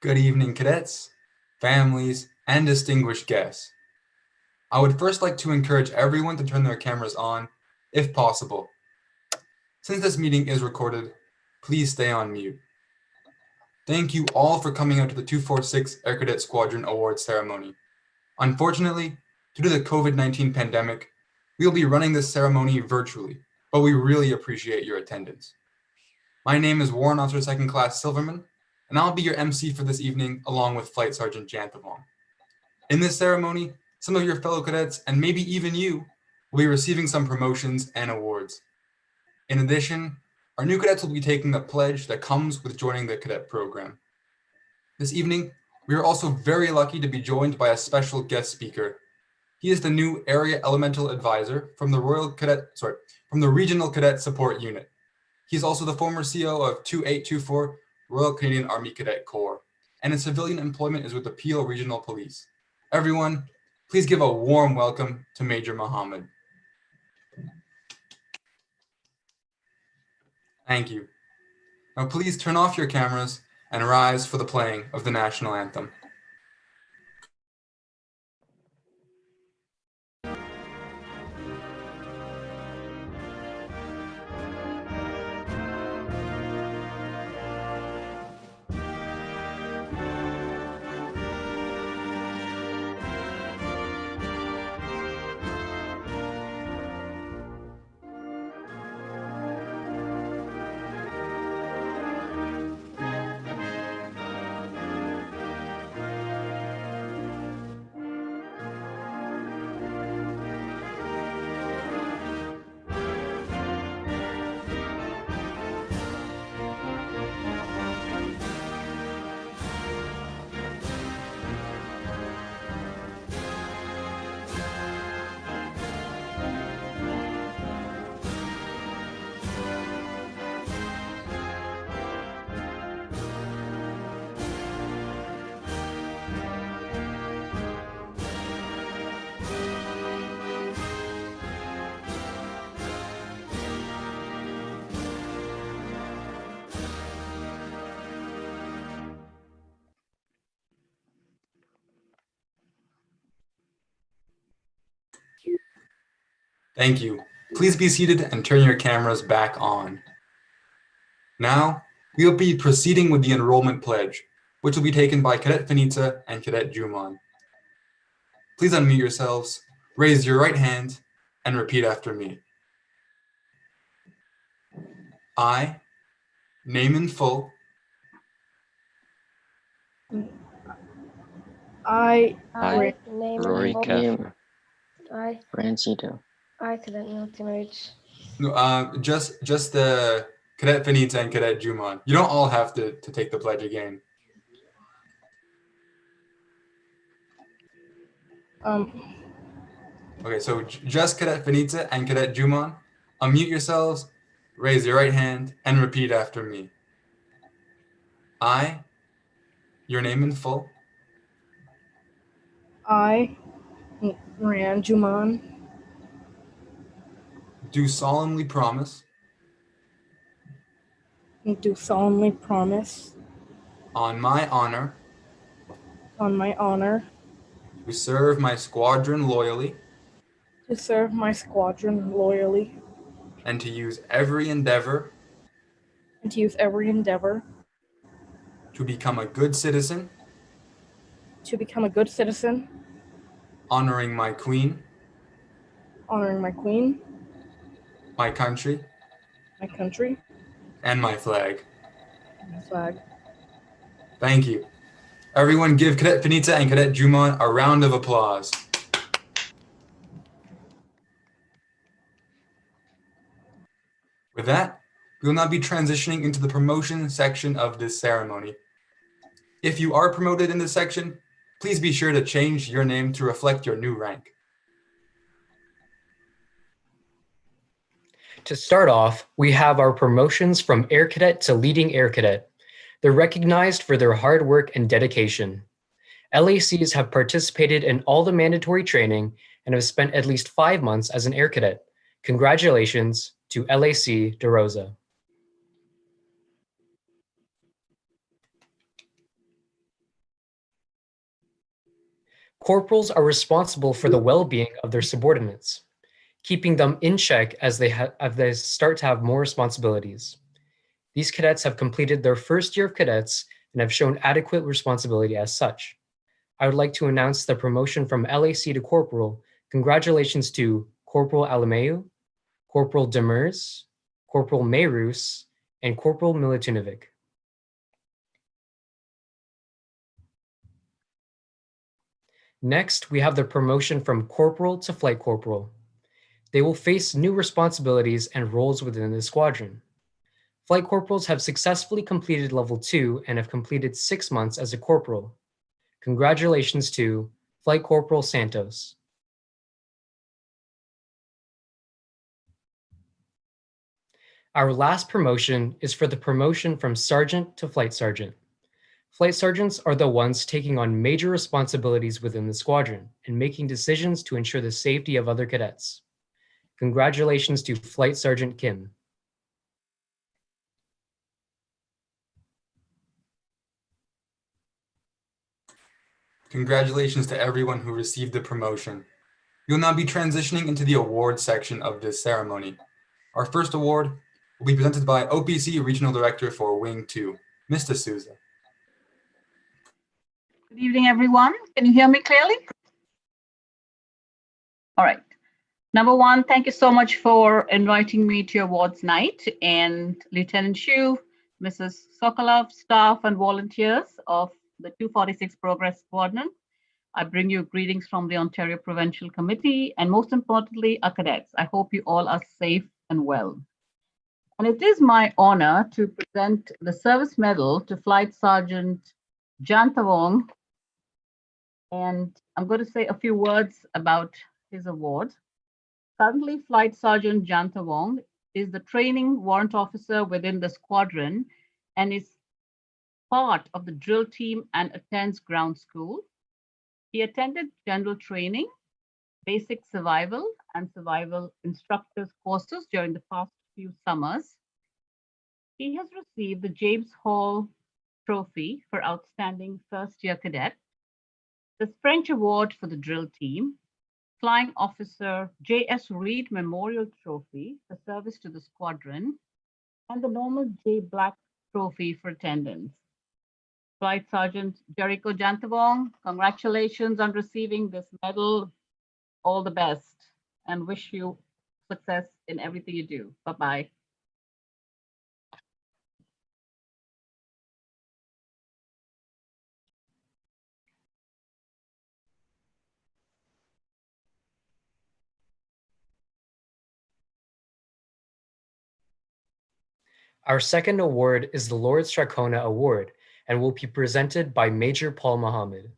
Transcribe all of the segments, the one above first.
Good evening, cadets, families, and distinguished guests. I would first like to encourage everyone to turn their cameras on, if possible. Since this meeting is recorded, please stay on mute. Thank you all for coming out to the 246 Air Cadet Squadron Awards ceremony. Unfortunately, due to the COVID-19 pandemic, we will be running this ceremony virtually, but we really appreciate your attendance. My name is Warrant Officer 2nd Class Silverman, and I'll be your MC for this evening along with Flight Sergeant Janthavon. In this ceremony, some of your fellow cadets, and maybe even you, will be receiving some promotions and awards. In addition, our new cadets will be taking the pledge that comes with joining the cadet program. This evening, we are also very lucky to be joined by a special guest speaker. He is the new Area Elemental Advisor from the Regional Cadet Support Unit. He's also the former CO of 2824 Royal Canadian Army Cadet Corps, and his civilian employment is with the Peel Regional Police. Everyone, please give a warm welcome to Major Muhammad. Thank you. Now please turn off your cameras and rise for the playing of the national anthem. Thank you. Please be seated and turn your cameras back on. Now, we will be proceeding with the enrollment pledge, which will be taken by Cadet Finitza and Cadet Juman. Please unmute yourselves, raise your right hand, and repeat after me. I, name in full, I, name Rory and Keffer. I, Rancito. I, Cadet Miltonage. no, just the Cadet Finitza and Cadet Juman. You don't all have to take the pledge again. Okay, so just Cadet Finitza and Cadet Juman, unmute yourselves, raise your right hand, and repeat after me. I, your name in full, I, Ran Juman, do solemnly promise do solemnly promise on my honor on my honor to serve my squadron loyally to serve my squadron loyally and to use every endeavor and to use every endeavor to become a good citizen, to become a good citizen, honoring my queen, honoring my queen, my country, and my flag. my flag. Thank you. Everyone give Cadet Finitza and Cadet Juman a round of applause. With that, we will now be transitioning into the promotion section of this ceremony. If you are promoted in this section, please be sure to change your name to reflect your new rank. To start off, we have our promotions from Air Cadet to Leading Air Cadet. They're recognized for their hard work and dedication. LACs have participated in all the mandatory training and have spent at least 5 months as an Air Cadet. Congratulations to LAC DeRosa. Corporals are responsible for the well-being of their subordinates, keeping them in check as they start to have more responsibilities. These cadets have completed their first year of cadets and have shown adequate responsibility as such. I would like to announce the promotion from LAC to Corporal. Congratulations to Corporal Alameu, Corporal Demers, Corporal Meyrus, and Corporal Milutinovic. Next, we have the promotion from Corporal to Flight Corporal. They will face new responsibilities and roles within the squadron. Flight Corporals have successfully completed Level 2 and have completed 6 months as a Corporal. Congratulations to Flight Corporal Santos. Our last promotion is for the promotion from Sergeant to Flight Sergeant. Flight Sergeants are the ones taking on major responsibilities within the squadron and making decisions to ensure the safety of other cadets. Congratulations to Flight Sergeant Kim. Congratulations to everyone who received the promotion. You'll now be transitioning into the awards section of this ceremony. Our first award will be presented by OPC Regional Director for Wing 2, Mr. Souza. Good evening, everyone. Can you hear me clearly? All right. Number one, thank you so much for inviting me to your awards night, and Lieutenant Shu, Mrs. Sokolov, staff and volunteers of the 246 Progress Squadron. I bring you greetings from the Ontario Provincial Committee, and most importantly, our cadets. I hope you all are safe and well. And it is my honor to present the Service Medal to Flight Sergeant Jantawong. And I'm going to say a few words about his award. Currently, Flight Sergeant Jantawong is the training warrant officer within the squadron and is part of the drill team and attends ground school. He attended general training, basic survival, and survival instructors courses during the past few summers. He has received the James Hall Trophy for Outstanding First Year Cadet, the French Award for the drill team, Flying Officer J.S. Reed Memorial Trophy for service to the squadron, and the Norman J. Black Trophy for attendance. Flight Sergeant Jericho Jantawong, congratulations on receiving this medal. All the best, and wish you success in everything you do. Bye-bye. Our second award is the Lord Strathcona Award and will be presented by Major Paul Muhammad.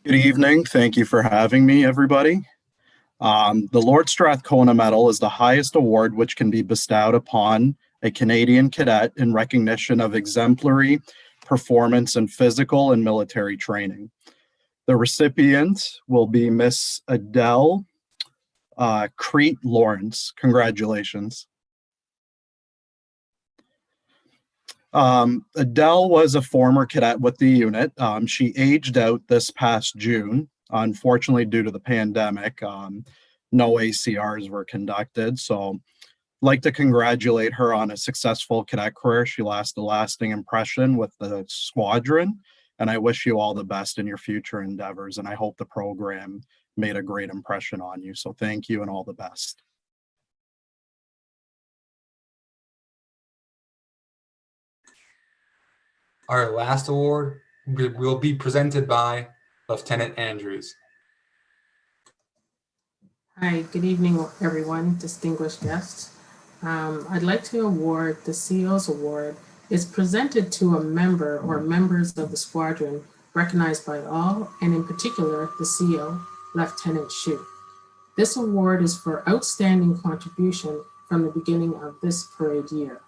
Good evening. Thank you for having me, everybody. The Lord Strathcona Medal is the highest award which can be bestowed upon a Canadian cadet in recognition of exemplary performance in physical and military training. The recipient will be Miss Adele Crete Lawrence. Congratulations. Adele was a former cadet with the unit. She aged out this past June, unfortunately due to the pandemic. No ACRs were conducted, so I'd like to congratulate her on a successful cadet career. She left a lasting impression with the squadron, and I wish you all the best in your future endeavors, and I hope the program made a great impression on you. So thank you and all the best. Our last award will be presented by Lieutenant Andrews. Hi, good evening, everyone, distinguished guests. I'd like to award the CEO's Award. It's presented to a member or members of the squadron recognized by all, and in particular, the CEO, Lieutenant Shu. This award is for outstanding contribution from the beginning of this parade year.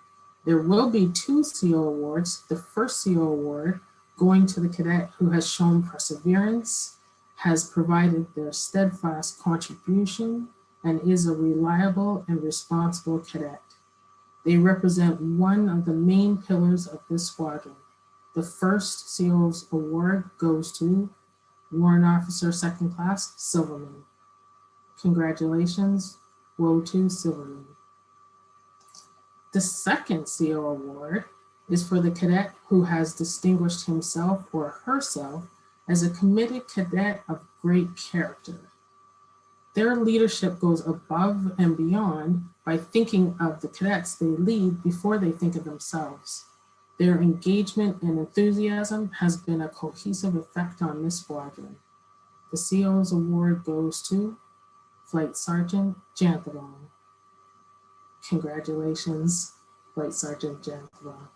There will be 2 CO awards. The first CO award going to the cadet who has shown perseverance, has provided their steadfast contribution, and is a reliable and responsible cadet. They represent one of the main pillars of this squadron. The first SEALs Award goes to Warrant Officer Second Class Silverman. Congratulations, woe to Silverman. The second SEAL Award is for the cadet who has distinguished himself or herself as a committed cadet of great character. Their leadership goes above and beyond by thinking of the cadets they lead before they think of themselves. Their engagement and enthusiasm has been a cohesive effect on this squadron. The SEALs Award goes to Flight Sergeant Janthabon. Congratulations, Flight Sergeant Janthabon.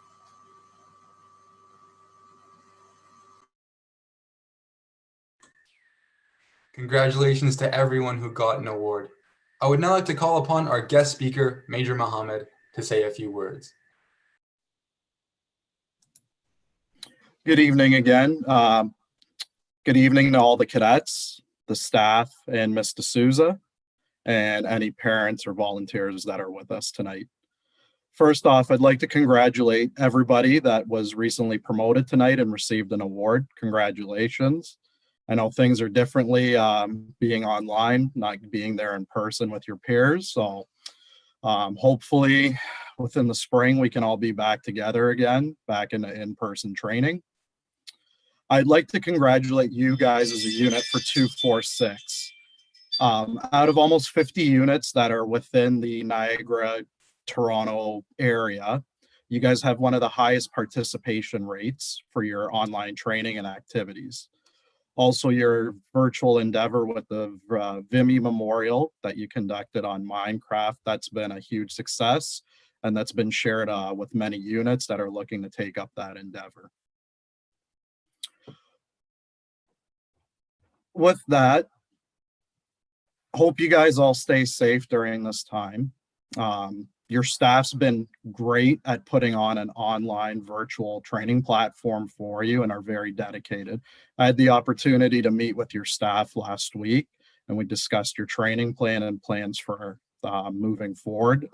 Congratulations to everyone who got an award. I would now like to call upon our guest speaker, Major Mohammed, to say a few words. Good evening again. Good evening to all the cadets, the staff, and Ms. D'Souza, and any parents or volunteers that are with us tonight. First off, I'd like to congratulate everybody that was recently promoted tonight and received an award. Congratulations. I know things are differently being online, not being there in person with your peers. So hopefully within the spring, we can all be back together again, back in in-person training. I'd like to congratulate you guys as a unit for 246. Out of almost 50 units that are within the Niagara, Toronto area, you guys have one of the highest participation rates for your online training and activities. Also, your virtual endeavor with the Vimy Memorial that you conducted on Minecraft, that's been a huge success, and that's been shared with many units that are looking to take up that endeavor. With that, hope you guys all stay safe during this time. Your staff's been great at putting on an online virtual training platform for you and are very dedicated. I had the opportunity to meet with your staff last week, and we discussed your training plan and plans for moving forward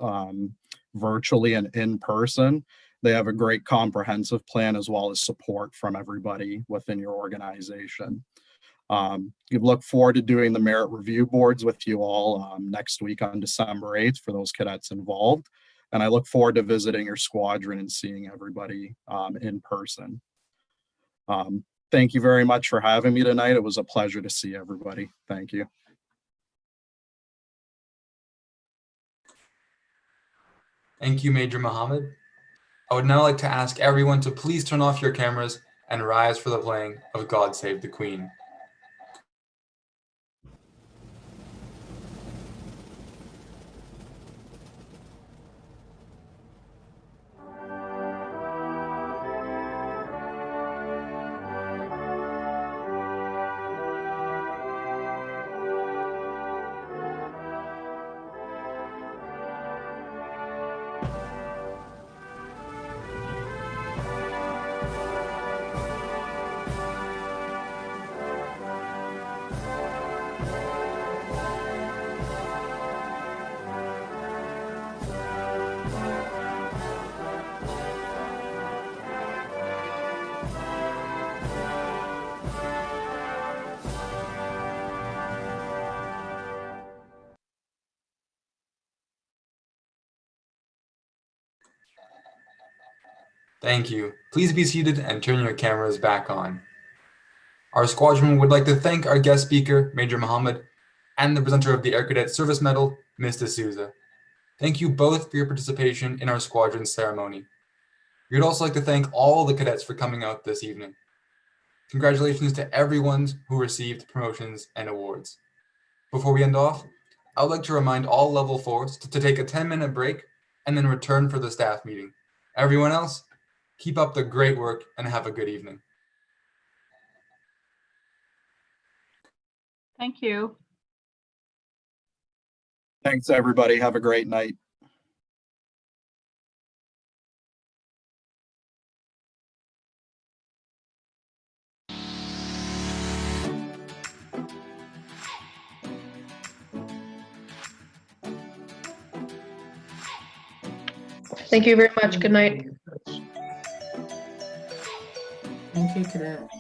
virtually and in person. They have a great comprehensive plan as well as support from everybody within your organization. You look forward to doing the merit review boards with you all next week on December 8th for those cadets involved. And I look forward to visiting your squadron and seeing everybody in person. Thank you very much for having me tonight. It was a pleasure to see everybody. Thank you. Thank you, Major Mohammed. I would now like to ask everyone to please turn off your cameras and rise for the playing of God Save the Queen. Thank you. Please be seated and turn your cameras back on. Our squadron would like to thank our guest speaker, Major Mohammed, and the presenter of the Air Cadet Service Medal, Ms. D'Souza. Thank you both for your participation in our squadron ceremony. We would also like to thank all the cadets for coming out this evening. Congratulations to everyone who received promotions and awards. Before we end off, I would like to remind all level 4s to take a 10-minute break and then return for the staff meeting. Everyone else, keep up the great work and have a good evening. Thank you. Thanks, everybody. Have a great night. Thank you very much. Good night. Thank you, Cadet.